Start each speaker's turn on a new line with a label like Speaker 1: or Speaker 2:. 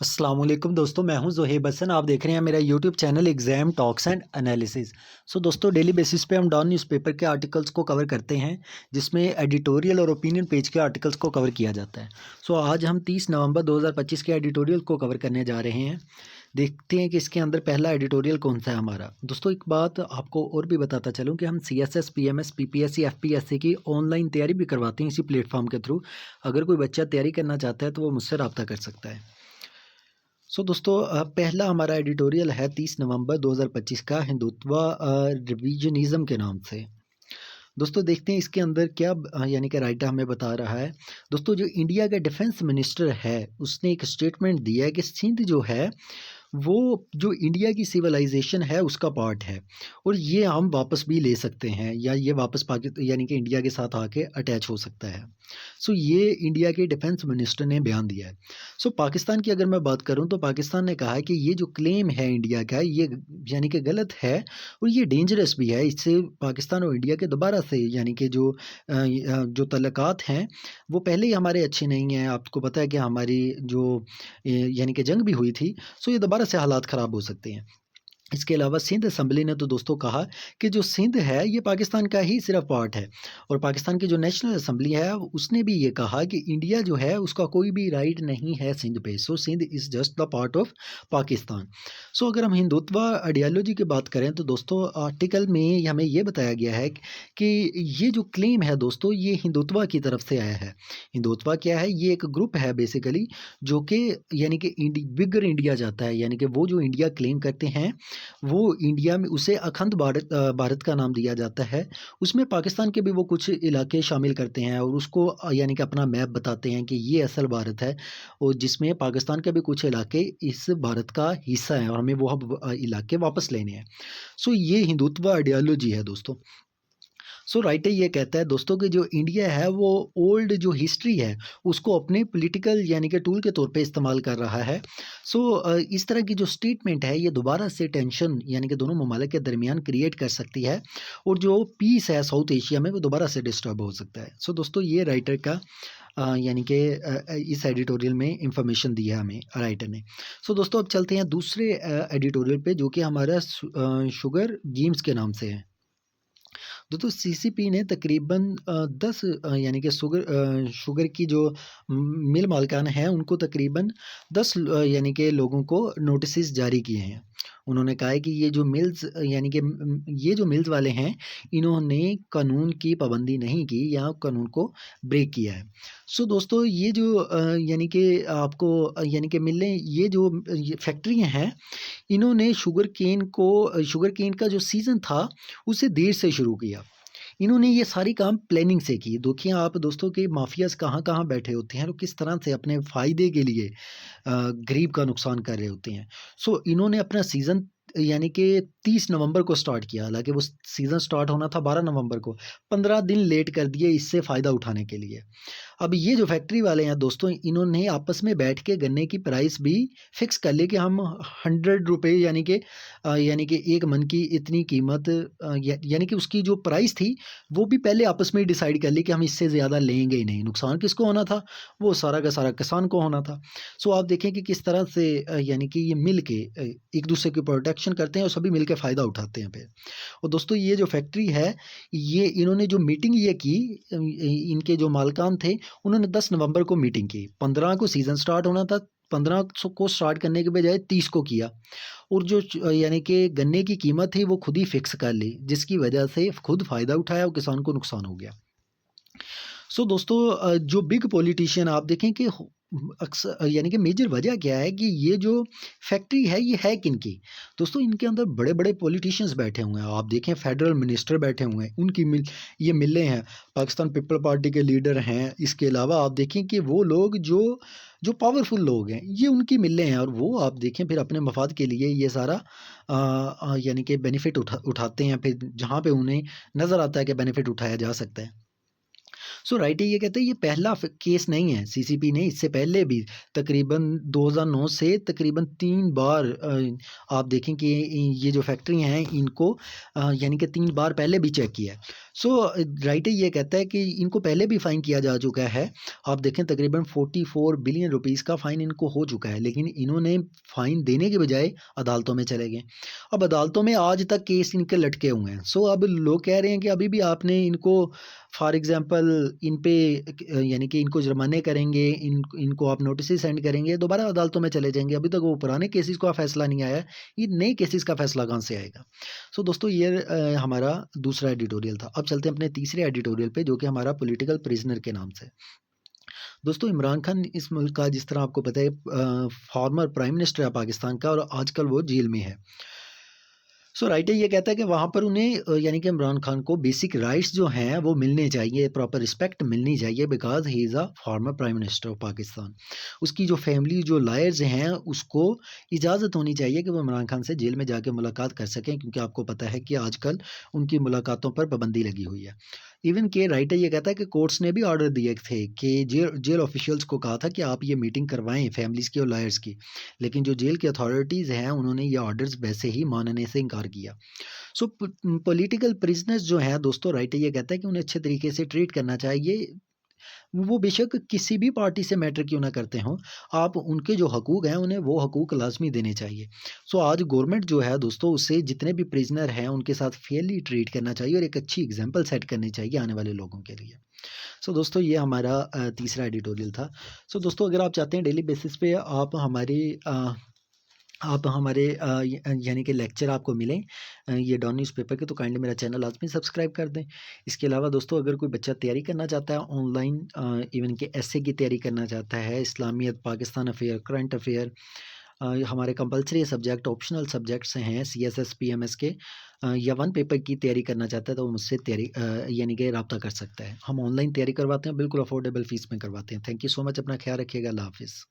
Speaker 1: अस्सलाम वालेकुम दोस्तों, मैं हूं ज़ोहेब हसन। आप देख रहे हैं मेरा YouTube channel exam talks and analysis. दोस्तों, डेली बेसिस पे हम डॉन न्यूज़पेपर के आर्टिकल्स को कवर करते हैं, जिसमें एडिटोरियल और ओपिनियन पेज के आर्टिकल्स को कवर किया जाता है। आज हम 30 नवंबर 2025 के एडिटोरियल को कवर करने जा रहे हैं। देखते हैं कि इसके अंदर पहला एडिटोरियल कौन सा है हमारा। दोस्तों, एक बात आपको और भी बताता चलूँ कि हम सीएसएस, पीएमएस, पीपीएससी, एफपीएससी की ऑनलाइन तैयारी भी करवाते हैं इसी प्लेटफॉर्म के थ्रू। अगर कोई बच्चा तैयारी करना चाहता है तो वो मुझसे रब्ता कर सकता है। दोस्तों, पहला हमारा एडिटोरियल है 30 नवंबर 2025 का, हिंदुत्व रिविजनिज्म के नाम से। दोस्तों, देखते हैं इसके अंदर क्या यानी कि राइटर हमें बता रहा है। दोस्तों, जो इंडिया का डिफेंस मिनिस्टर है उसने एक स्टेटमेंट दिया है कि सिंध जो है वो जो इंडिया की सिविलाइजेशन है उसका पार्ट है, और ये हम वापस भी ले सकते हैं, या ये वापस पाकिस्तान यानी कि इंडिया के साथ आके अटैच हो सकता है। ये इंडिया के डिफेंस मिनिस्टर ने बयान दिया है। पाकिस्तान की अगर मैं बात करूं तो पाकिस्तान ने कहा है कि ये जो क्लेम है इंडिया का, ये यानी कि गलत है और ये डेंजरस भी है। इससे पाकिस्तान और इंडिया के दोबारा से यानी कि जो तल्लुकात हैं वो पहले ही हमारे अच्छे नहीं हैं। आपको पता है कि हमारी जो यानी कि जंग भी हुई थी, ये दोबारा से हालात ख़राब हो सकते हैं। इसके अलावा सिंध असम्बली ने तो दोस्तों कहा कि जो सिंध है ये पाकिस्तान का ही सिर्फ पार्ट है, और पाकिस्तान की जो नेशनल असम्बली है उसने भी ये कहा कि इंडिया जो है उसका कोई भी राइट नहीं है सिंध पे। Sindh is just the part of Pakistan. अगर हम हिंदुत्व आइडियोलॉजी की बात करें तो दोस्तों, आर्टिकल में हमें ये बताया गया है कि ये जो क्लेम है दोस्तों, ये हिंदुत्व की तरफ से आया है। हिंदुत्व क्या है? ये एक ग्रुप है बेसिकली, जो कि यानी कि बिगर इंडिया जाता है, यानी कि वो जो इंडिया क्लेम करते हैं वो इंडिया में उसे अखंड भारत का नाम दिया जाता है। उसमें पाकिस्तान के भी वो कुछ इलाके शामिल करते हैं और उसको यानी कि अपना मैप बताते हैं कि ये असल भारत है, और जिसमें पाकिस्तान के भी कुछ इलाके इस भारत का हिस्सा हैं और हमें वो अब इलाके वापस लेने हैं। ये हिंदुत्व आइडियोलॉजी है दोस्तों। राइटर ये कहता है दोस्तों कि जो इंडिया है वो ओल्ड जो हिस्ट्री है उसको अपने पॉलिटिकल यानी कि टूल के तौर पे इस्तेमाल कर रहा है। इस तरह की जो स्टेटमेंट है ये दोबारा से टेंशन यानी कि दोनों ममालिक के दरमियान क्रिएट कर सकती है, और जो पीस है साउथ एशिया में वो दोबारा से डिस्टर्ब हो सकता है। दोस्तों, ये राइटर का यानी कि इस एडिटोरियल में इंफॉर्मेशन दी है हमें राइटर ने। दोस्तों, अब चलते हैं दूसरे एडिटोरियल पे, जो कि हमारा शुगर गेम्स के नाम से है। दोस्तों, सीसीपी ने तकरीबन 10 यानी कि शुगर की जो मिल मालिकान हैं उनको तकरीबन 10 यानी कि लोगों को नोटिस जारी किए हैं। उन्होंने कहा है कि ये जो मिल्स यानी कि ये जो मिल्स वाले हैं इन्होंने कानून की पाबंदी नहीं की या कानून को ब्रेक किया है। दोस्तों, ये जो यानी कि आपको यानी कि मिलें, ये जो ये फैक्ट्रियाँ हैं, इन्होंने शुगर केन का जो सीज़न था उसे देर से शुरू किया। इन्होंने ये सारी काम प्लानिंग से की। देखिए आप दोस्तों कि माफियाज़ कहाँ-कहाँ बैठे होते हैं और किस तरह से अपने फ़ायदे के लिए गरीब का नुकसान कर रहे होते हैं। इन्होंने अपना सीज़न यानी कि 30 नवंबर को स्टार्ट किया, हालाँकि वो सीज़न स्टार्ट होना था 12 नवंबर को। 15 दिन लेट कर दिए इससे फ़ायदा उठाने के लिए। अब ये जो फैक्ट्री वाले हैं दोस्तों, इन्होंने आपस में बैठ के गन्ने की प्राइस भी फिक्स कर ली कि हम ₹100 यानी कि 1 मन की इतनी कीमत यानी कि उसकी जो प्राइस थी वो भी पहले आपस में ही डिसाइड कर ली कि हम इससे ज़्यादा लेंगे ही नहीं। नुकसान किसको होना था? वो सारा का सारा किसान को होना था। आप देखें कि किस तरह से यानी कि ये मिल के एक दूसरे की प्रोटेक्शन करते हैं और सभी मिल के फ़ायदा उठाते हैं फिर। और दोस्तों, ये जो फैक्ट्री है, ये इन्होंने जो मीटिंग ये की, इनके जो मालिकान थे उन्होंने 10 नवंबर को मीटिंग की। 15 को सीज़न स्टार्ट होना था, 15 को स्टार्ट करने के बजाय 30 को किया, और जो यानी कि गन्ने की कीमत थी वो खुद ही फिक्स कर ली, जिसकी वजह से खुद फ़ायदा उठाया और किसान को नुकसान हो गया। दोस्तों, जो बिग पॉलिटिशियन आप देखें कि अक्सर यानी कि मेजर वजह क्या है कि ये जो फैक्ट्री है ये है किनकी? दोस्तों, इनके अंदर बड़े-बड़े पॉलिटिशियंस बैठे हुए हैं। आप देखें फेडरल मिनिस्टर बैठे हुए हैं, उनकी ये मिलें हैं, पाकिस्तान पीपल पार्टी के लीडर हैं। इसके अलावा आप देखें कि वो लोग जो जो पावरफुल लोग हैं, ये उनकी मिलें हैं, और वो आप देखें फिर अपने मफाद के लिए ये सारा यानी कि बेनिफिट उठाते हैं फिर जहाँ पे उन्हें नज़र आता है कि बेनिफिट उठाया जा सकता है। सो राइटर ये कहते हैं ये पहला केस नहीं है सीसीपी ने, इससे पहले भी तकरीबन 2009 से तकरीबन 3 बार आप देखें कि ये जो फैक्ट्री हैं इनको यानी कि 3 बार पहले भी चेक किया है। सो राइटर ये कहता है कि इनको पहले भी फ़ाइन किया जा चुका है। आप देखें तकरीबन 44 बिलियन रुपीज़ का फ़ाइन इनको हो चुका है, लेकिन इन्होंने फ़ाइन देने के बजाय अदालतों में चले गए। अब अदालतों में आज तक केस इनके लटके हुए हैं। सो अब लोग कह रहे हैं कि अभी भी आपने इनको फॉर एग्ज़ाम्पल इन पे यानी कि इनको जुर्माने करेंगे, इनको आप नोटिसेस सेंड करेंगे, दोबारा अदालतों में चले जाएँगे। अभी तक वो पुराने केसेस का फ़ैसला नहीं आया है, ये नए केसेस का फ़ैसला कहाँ से आएगा? सो दोस्तों ये हमारा दूसरा एडिटोरियल था। अब चलते हैं अपने तीसरे एडिटोरियल पे जो कि हमारा पॉलिटिकल प्रिज़नर के नाम से। दोस्तों इमरान खान इस मुल्क का जिस तरह आपको पता है फॉर्मर प्राइम मिनिस्टर है पाकिस्तान का और आजकल वो जेल में है। सो राइटर ये कहता है कि वहाँ पर उन्हें यानी कि इमरान खान को बेसिक राइट्स जो हैं वो मिलने चाहिए, प्रॉपर रिस्पेक्ट मिलनी चाहिए because he is a former prime minister of Pakistan. उसकी जो फैमिली जो लॉयर्स हैं उसको इजाज़त होनी चाहिए कि वो इमरान खान से जेल में जाके मुलाकात कर सकें क्योंकि आपको पता है कि आजकल उनकी मुलाकातों पर पाबंदी लगी हुई है। इवन के राइटर ये कहता है कि कोर्ट्स ने भी ऑर्डर दिए थे कि जेल ऑफिशियल्स को कहा था कि आप ये मीटिंग करवाएँ फैमिलीज़ की और लॉयर्स की। लेकिन जो जेल की अथॉरिटीज़ हैं उन्होंने ये ऑर्डर्स वैसे ही मानने से इनकार किया। सो पॉलिटिकल प्रिजनर्स जो हैं दोस्तों राइटर ये कहता है कि उन्हें अच्छे तरीके से ट्रीट करना चाहिए। वो बेशक किसी भी पार्टी से मैटर क्यों ना करते हों, आप उनके जो हकूक़ हैं उन्हें वो हकूक़ लाज़मी देने चाहिए। सो आज गवर्नमेंट जो है दोस्तों उसे जितने भी प्रिजनर हैं उनके साथ फेयरली ट्रीट करना चाहिए और एक अच्छी एग्ज़ाम्पल सेट करनी चाहिए आने वाले लोगों के लिए। सो दोस्तों ये हमारा तीसरा एडिटोरियल था। सो दोस्तों अगर आप चाहते हैं डेली बेसिस पे आप हमारे यानी कि लेक्चर आपको मिलें ये डॉन न्यूज़पेपर के तो काइंडली मेरा चैनल लाज़मी सब्सक्राइब कर दें। इसके अलावा दोस्तों अगर कोई बच्चा तैयारी करना चाहता है ऑनलाइन इवन के एसए की तैयारी करना चाहता है, इस्लामियत, पाकिस्तान अफेयर, करंट अफेयर हमारे कंपल्सरी सब्जेक्ट, ऑप्शनल सब्जेक्ट्स हैं सीएसएस, पीएमएस के या वन पेपर की तैयारी करना चाहता है तो वो मुझसे तैयारी यानी कि राब्ता कर सकता है। हम ऑनलाइन तैयारी करवाते हैं, बिल्कुल अफोर्डेबल फ़ीस में करवाते हैं। थैंक यू सो मच, अपना ख़्याल रखिएगा। अल्लाह हाफ़िज़।